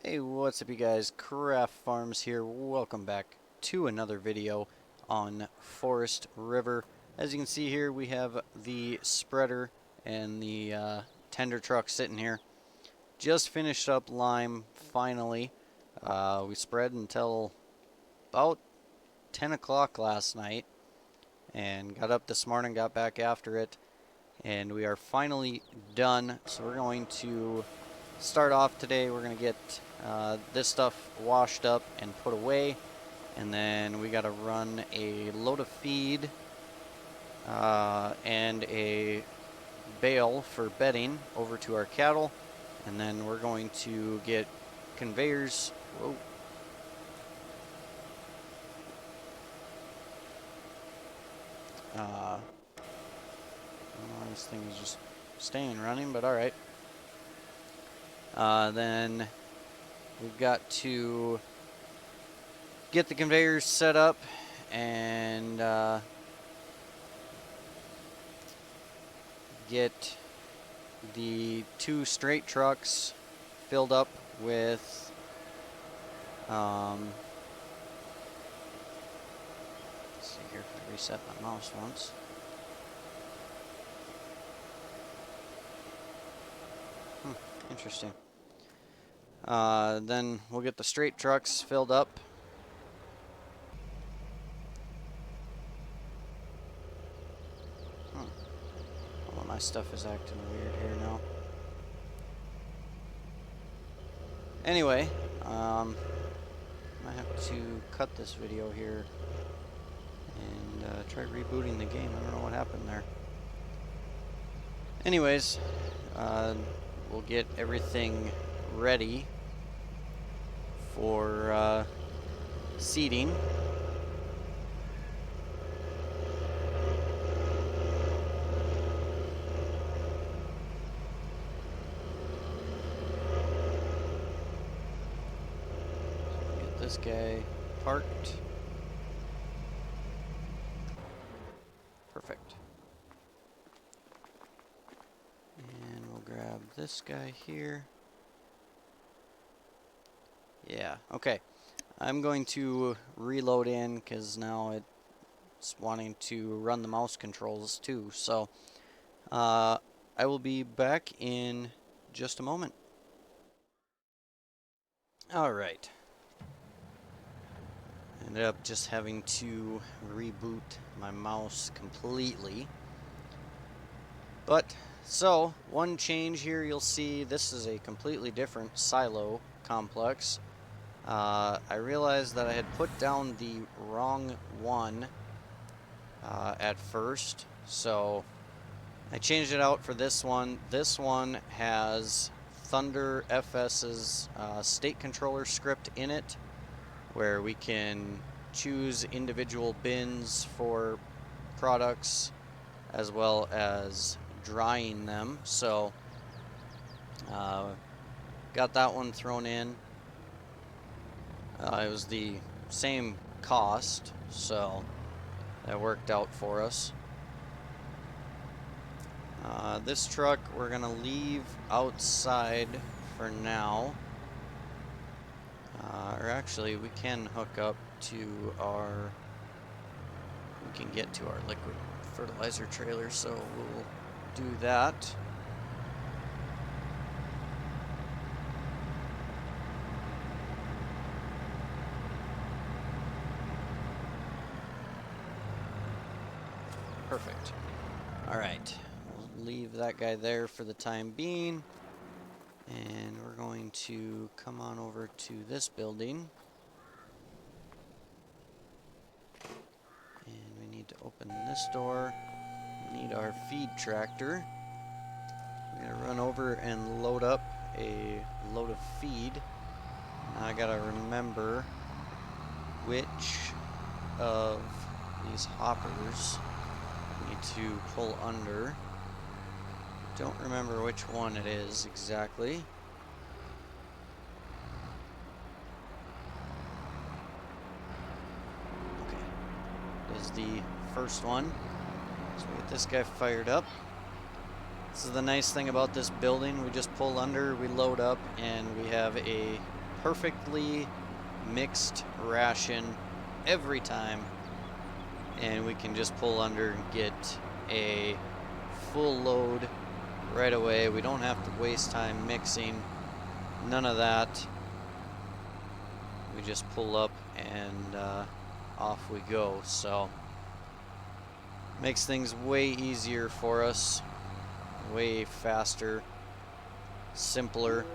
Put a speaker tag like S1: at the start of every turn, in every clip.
S1: Hey, what's up you guys? Craft Farms here. Welcome back to another video on Forest River. As you can see here, we have the spreader and the tender truck sitting here. Just finished up lime, finally. We spread until about 10 o'clock last night and got up this morning, got back after it, and we are finally done. So we're going to start off today. We're going to get this stuff washed up and put away, and then we got to run a load of feed and a bale for bedding over to our cattle, and then we're going to get conveyors. Whoa. This thing is just staying running, but all right. Then we've got to get the conveyors set up and get the two straight trucks filled up with let's see here if I reset my mouse once. Interesting. Then we'll get the straight trucks filled up. All my stuff is acting weird here now. Anyway, I have to cut this video here and try rebooting the game. I don't know what happened there. Anyways, we'll get everything ready for seeding. Get this guy parked. Perfect. And we'll grab this guy here. Yeah, okay. I'm going to reload in because now it's wanting to run the mouse controls too. So I will be back in just a moment. Alright. Ended up just having to reboot my mouse completely. But, so, one change here, you'll see this is a completely different silo complex. I realized that I had put down the wrong one at first, so I changed it out for this one. This one has Thunder FS's state controller script in it, where we can choose individual bins for products as well as drying them. So got that one thrown in. It was the same cost, so that worked out for us. This truck we're gonna leave outside for now. Or actually, we can hook up to our, we can get to our liquid fertilizer trailer, so we'll do that. Perfect. Alright, we'll leave that guy there for the time being. And we're going to come on over to this building. And we need to open this door. We need our feed tractor. We're going to run over and load up a load of feed. Now I got to remember which of these hoppers I need to pull under. Don't remember which one it is exactly. Okay, this is the first one. So we get this guy fired up. This is the nice thing about this building. We just pull under, we load up, and we have a perfectly mixed ration every time, and we can just pull under and get a full load right away. We don't have to waste time mixing, none of that. We just pull up and off we go. So makes things way easier for us, way faster, simpler.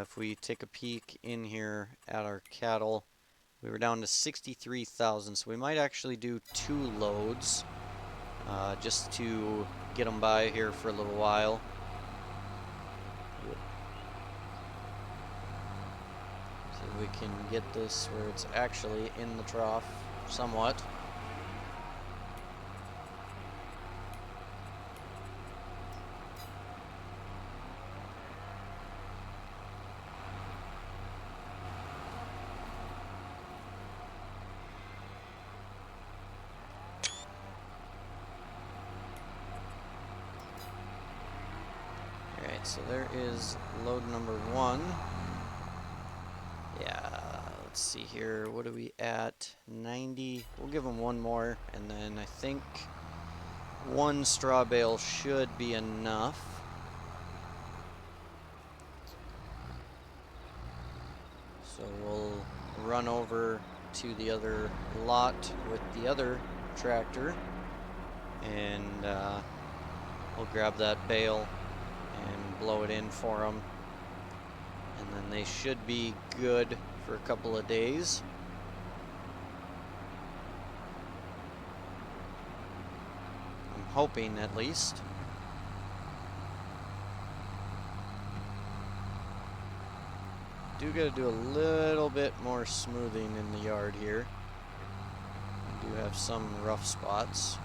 S1: If we take a peek in here at our cattle, we were down to 63,000, so we might actually do 2 loads just to get them by here for a little while. So we can get this where it's actually in the trough somewhat. Alright, so there is load number 1. Yeah, let's see here. What are we at? 90. We'll give them 1 more, and then I think 1 straw bale should be enough. So we'll run over to the other lot with the other tractor, and we'll grab that bale and blow it in for them, and then they should be good for a couple of days. I'm hoping, at least. Do gotta do a little bit more smoothing in the yard here. We do have some rough spots.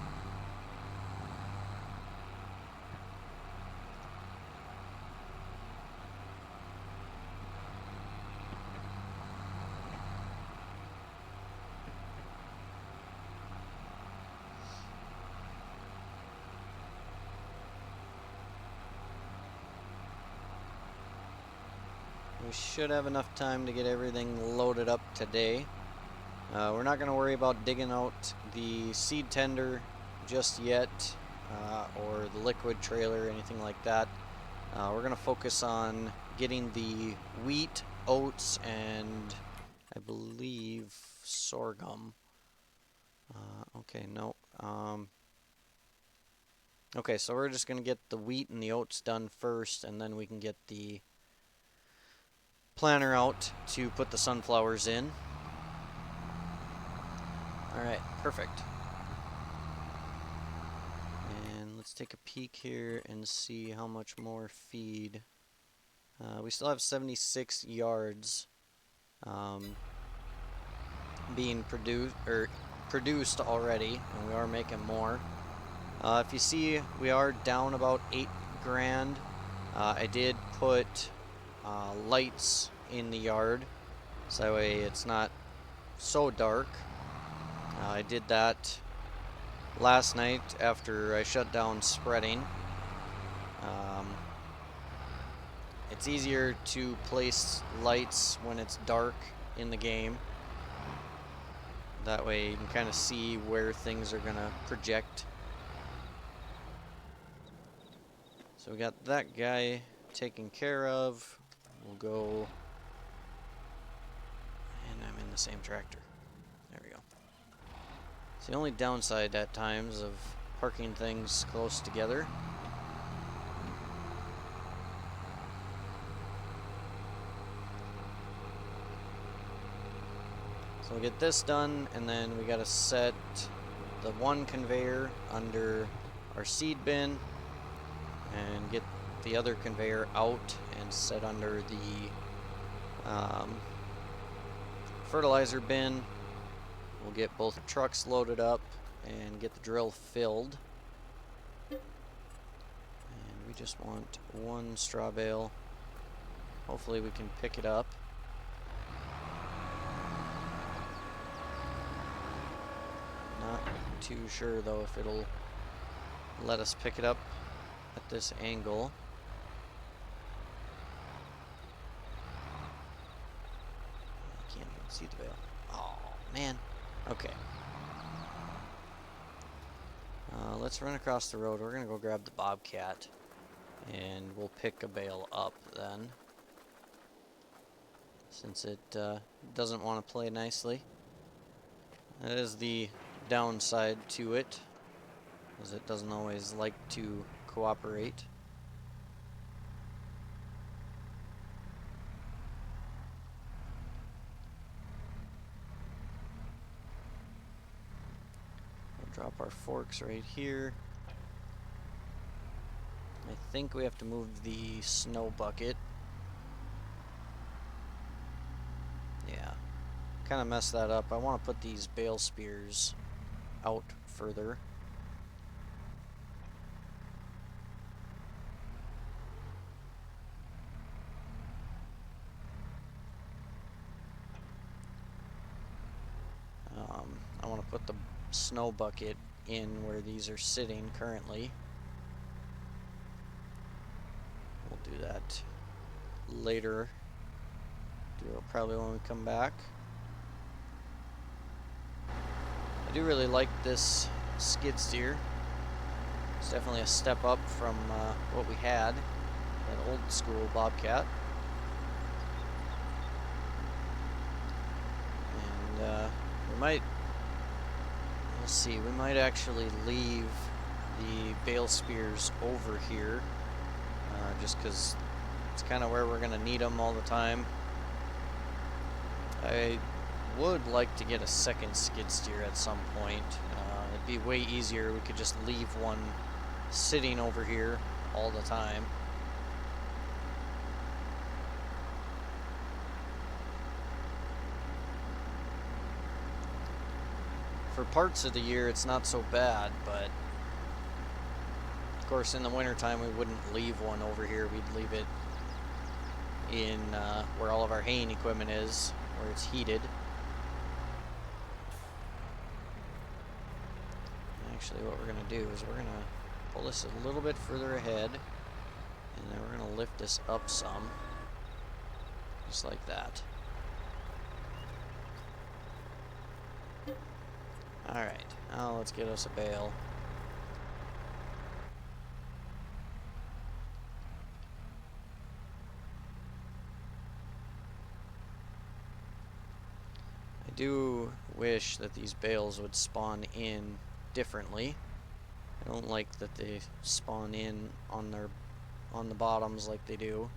S1: We should have enough time to get everything loaded up today. We're not going to worry about digging out the seed tender just yet, or the liquid trailer or anything like that. We're going to focus on getting the wheat, oats, and I believe sorghum. Okay, no. Okay, so we're just going to get the wheat and the oats done first, and then we can get the planter out to put the sunflowers in. Alright, perfect. And let's take a peek here and see how much more feed. We still have 76 yards being produced already, and we are making more. If you see, we are down about 8 grand. I did put lights in the yard, so that way it's not so dark. I did that last night after I shut down spreading. It's easier to place lights when it's dark in the game. That way you can kind of see where things are going to project. So we got that guy taken care of. We'll go, and I'm in the same tractor. There we go. It's the only downside at times of parking things close together. So we'll get this done, and then we gotta set the one conveyor under our seed bin and get the other conveyor out and set under the fertilizer bin. We'll get both trucks loaded up and get the drill filled. And we just want 1 straw bale. Hopefully we can pick it up. Not too sure though if it'll let us pick it up at this angle. See the bale. Oh, man. Okay. Let's run across the road. We're going to go grab the bobcat, and we'll pick a bale up then, since it doesn't want to play nicely. That is the downside to it, as it doesn't always like to cooperate. We'll drop our forks right here. I think we have to move the snow bucket. Yeah, kind of messed that up. I want to put these bale spears out further. I want to put the snow bucket in where these are sitting currently. We'll do that later. Do it probably when we come back. I do really like this skid steer. It's definitely a step up from what we had, that old school Bobcat. And we might, we'll see, we might actually leave the bale spears over here, just because it's kind of where we're going to need them all the time. I would like to get a second skid steer at some point. It'd be way easier. We could just leave one sitting over here all the time. For parts of the year, it's not so bad, but of course in the wintertime we wouldn't leave one over here. We'd leave it in where all of our haying equipment is, where it's heated. Actually, what we're going to do is we're going to pull this a little bit further ahead, and then we're going to lift this up some, just like that. Alright, now let's get us a bale. I do wish that these bales would spawn in differently. I don't like that they spawn in on the bottoms like they do.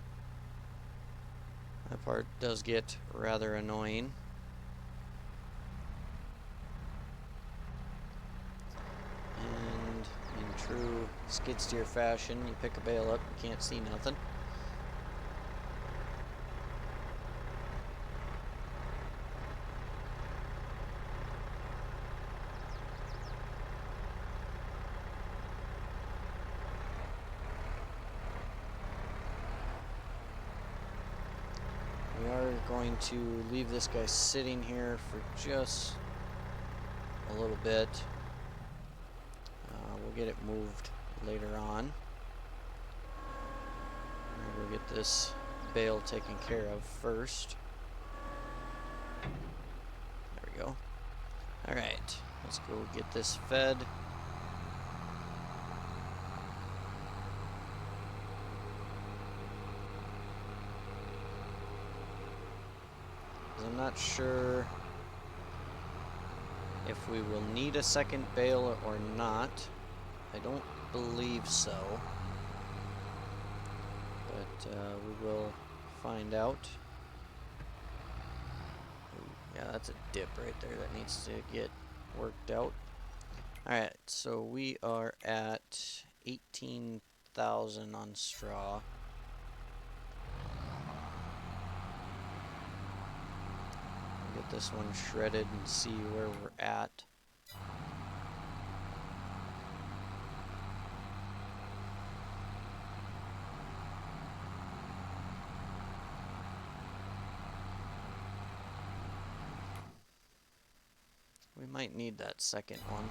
S1: That part does get rather annoying. And in true skid steer fashion, you pick a bale up, you can't see nothing. We are going to leave this guy sitting here for just a little bit. We'll get it moved later on. We'll get this bale taken care of first. There we go. Alright, let's go get this fed. I'm not sure if we will need a second bale or not. I don't believe so, but we will find out. Ooh, yeah, that's a dip right there that needs to get worked out. Alright, so we are at 18,000 on straw. Get this one shredded and see where we're at. We might need that second one.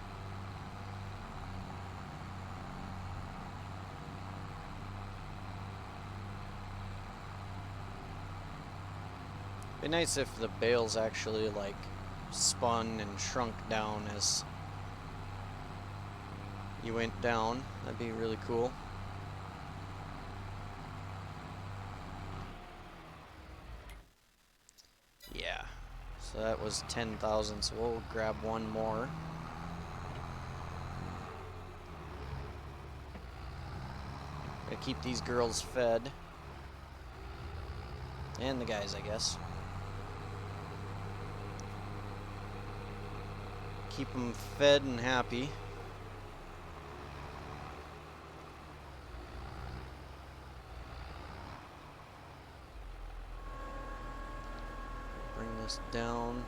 S1: Be nice if the bales actually like spun and shrunk down as you went down. That'd be really cool. Yeah. So that was 10,000, so we'll grab one more. Gotta keep these girls fed. And the guys, I guess. Keep them fed and happy. Bring this down.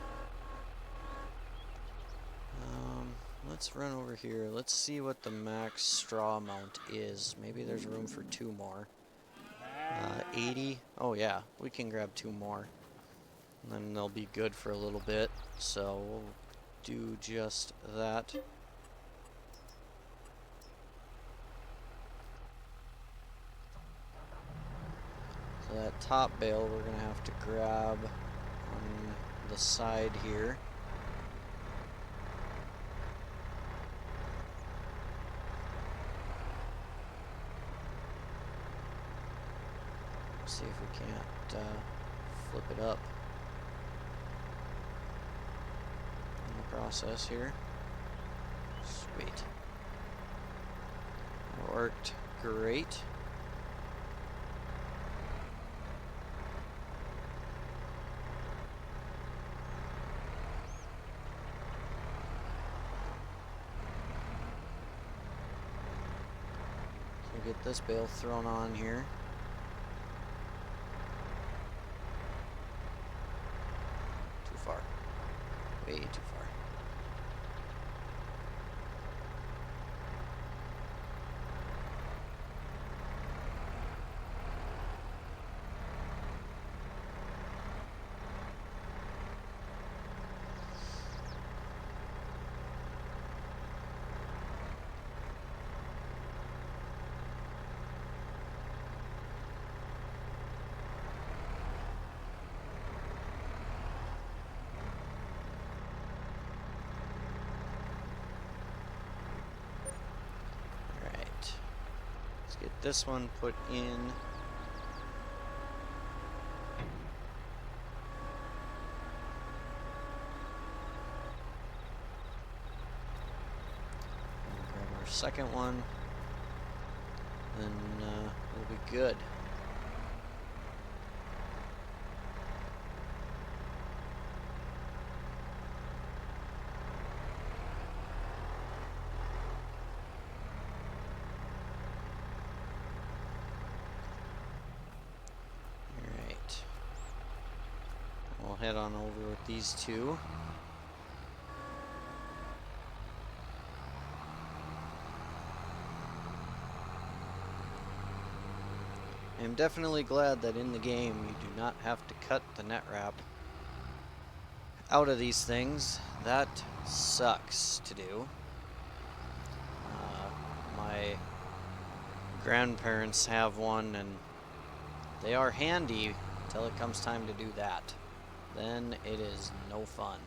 S1: Let's run over here. Let's see what the max straw amount is. Maybe there's room for 2 more. 80. Oh yeah, we can grab 2 more. And then they'll be good for a little bit. So we'll do just that. So that top bale we're gonna have to grab on the side here. See if we can't flip it up in the process here. Sweet. That worked great. So get this bale thrown on here. Way too far. Get this one put in. Grab our second one. Then we'll be good. Head on over with these two. I'm definitely glad that in the game you do not have to cut the net wrap out of these things. That sucks to do. My grandparents have one and they are handy until it comes time to do that. Then it is no fun.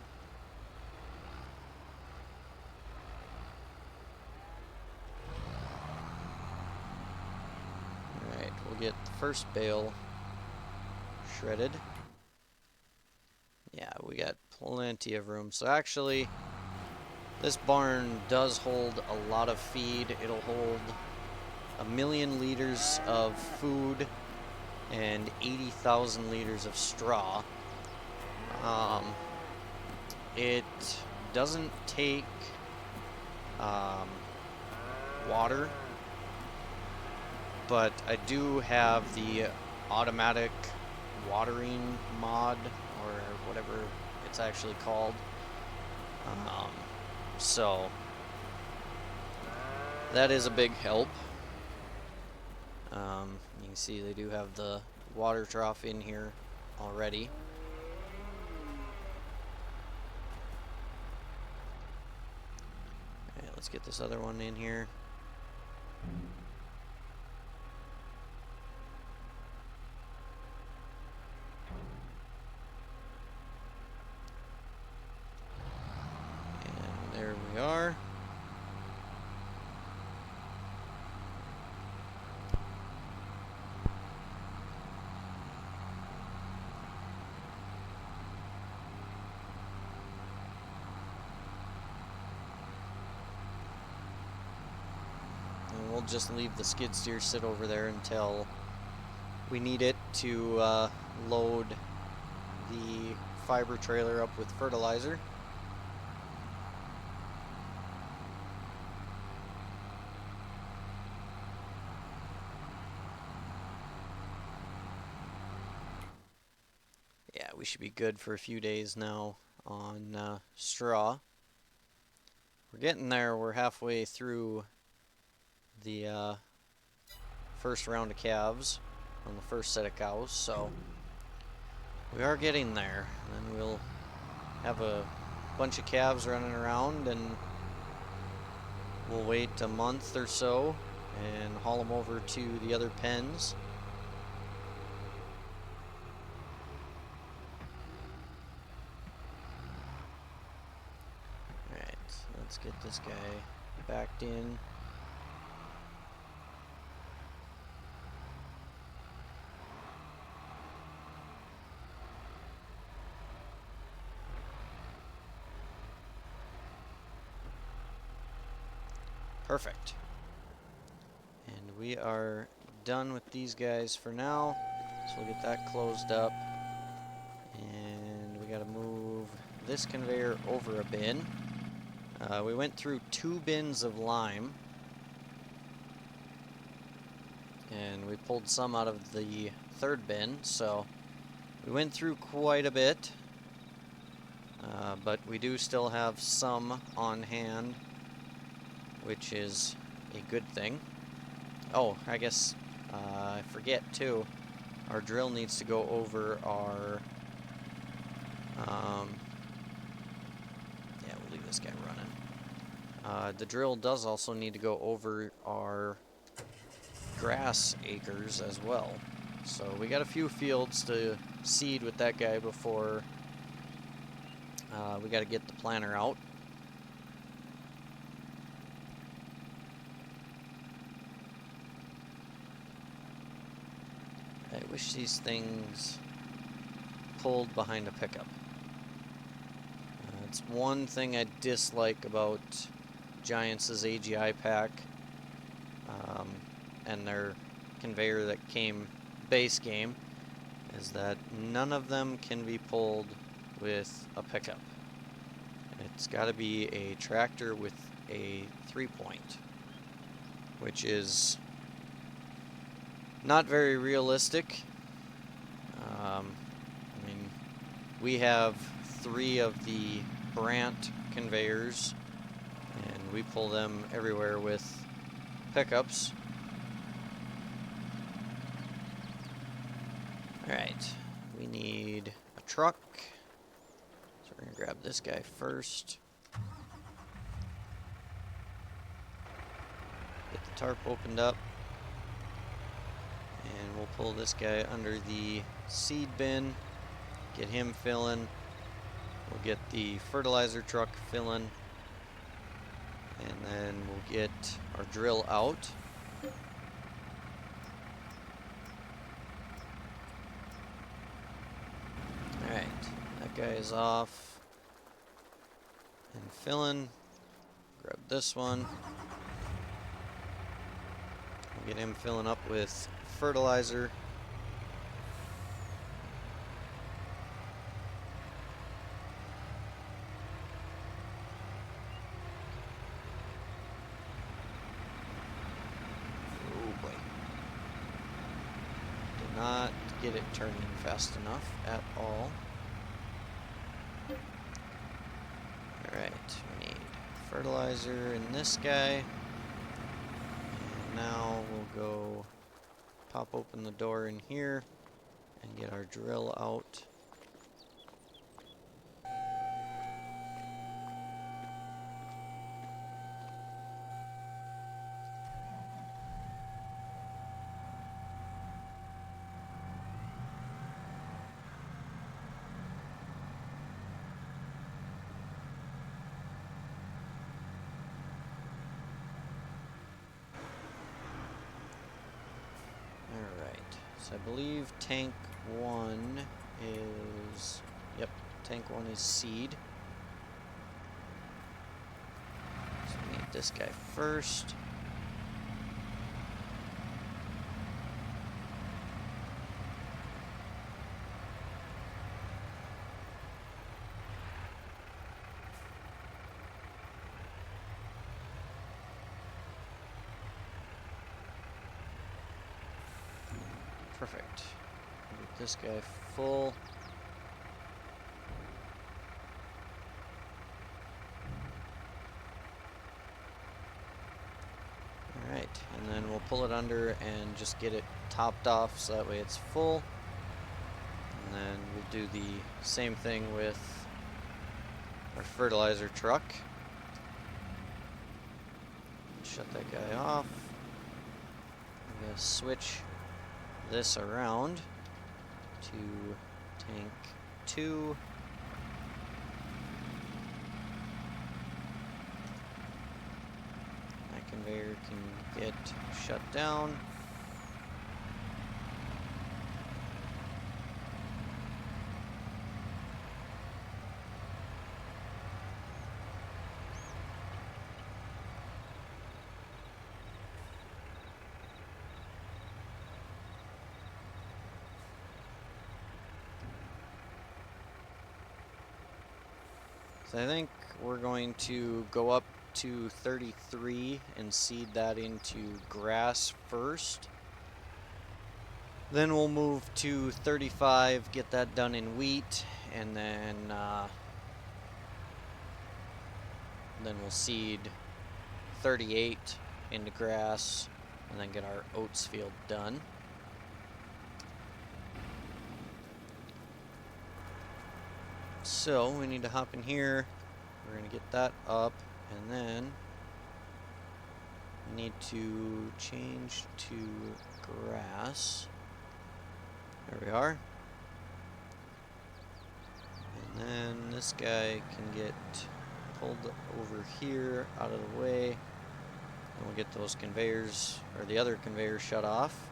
S1: Alright, we'll get the first bale shredded. Yeah, we got plenty of room. So actually, this barn does hold a lot of feed. It'll hold 1,000,000 liters of food and 80,000 liters of straw. It doesn't take water, but I do have the automatic watering mod, or whatever it's actually called. So that is a big help. You can see they do have the water trough in here already. Alright, let's get this other one in here. There we are. And we'll just leave the skid steer sit over there until we need it to load the fiber trailer up with fertilizer. Yeah, we should be good for a few days now on straw. We're getting there. We're halfway through the first round of calves on the first set of cows, so we are getting there. And then we'll have a bunch of calves running around, and we'll wait a month or so and haul them over to the other pens. Alright, let's get this guy backed in. Perfect. And we are done with these guys for now. So we'll get that closed up. And we gotta move this conveyor over a bin. We went through 2 bins of lime. And we pulled some out of the 3rd bin, so we went through quite a bit. But we do still have some on hand, which is a good thing. Oh, I guess I forget too. Our drill needs to go over our. Yeah, we'll leave this guy running. The drill does also need to go over our grass acres as well. So we got a few fields to seed with that guy before we got to get the planter out. I wish these things pulled behind a pickup. It's one thing I dislike about Giants' AGI pack and their conveyor that came base game, is that none of them can be pulled with a pickup. It's got to be a tractor with a 3-point, which is not very realistic. I mean, we have 3 of the Brandt conveyors, and we pull them everywhere with pickups. Alright, we need a truck, so we're going to grab this guy first. Get the tarp opened up. And we'll pull this guy under the seed bin, get him filling. We'll get the fertilizer truck filling, and then we'll get our drill out. Alright, that guy is off and filling. Grab this one. We'll get him filling up with fertilizer. Oh boy. Did not get it turning fast enough at all. Alright, we need fertilizer in this guy. And now we'll go pop open the door in here and get our drill out. So I believe tank 1 is, yep, tank 1 is seed. So we need this guy first. Perfect. Get this guy full. Alright, and then we'll pull it under and just get it topped off so that way it's full. And then we'll do the same thing with our fertilizer truck. Shut that guy off. I'm going to switch this around to tank 2. That conveyor can get shut down. So I think we're going to go up to 33 and seed that into grass first. Then we'll move to 35, get that done in wheat, and then we'll seed 38 into grass, and then get our oats field done. So we need to hop in here. We're going to get that up, and then we need to change to grass. There we are. And then this guy can get pulled over here out of the way, and we'll get those conveyors, or the other conveyor, shut off.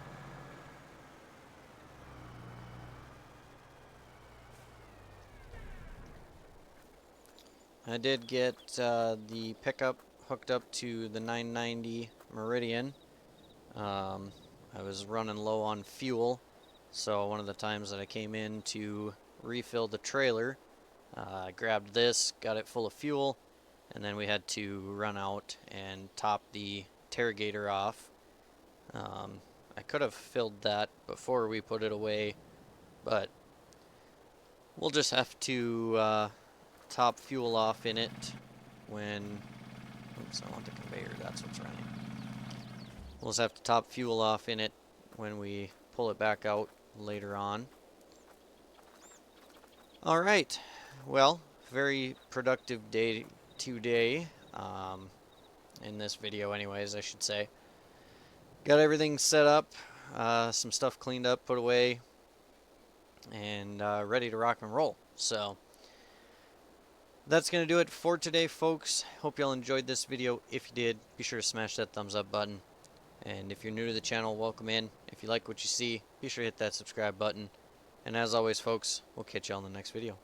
S1: I did get the pickup hooked up to the 990 Meridian. I was running low on fuel, so one of the times that I came in to refill the trailer, I grabbed this, got it full of fuel, and then we had to run out and top the Terragator off. I could have filled that before we put it away, but we'll just have to top fuel off in it when, oops, I want the conveyor, that's what's running. We'll just have to top fuel off in it when we pull it back out later on. Alright, well, very productive day today, in this video anyways, I should say. Got everything set up, some stuff cleaned up, put away, and ready to rock and roll. So that's going to do it for today, folks. Hope y'all enjoyed this video. If you did, be sure to smash that thumbs up button. And if you're new to the channel, welcome in. If you like what you see, be sure to hit that subscribe button. And as always, folks, we'll catch y'all in the next video.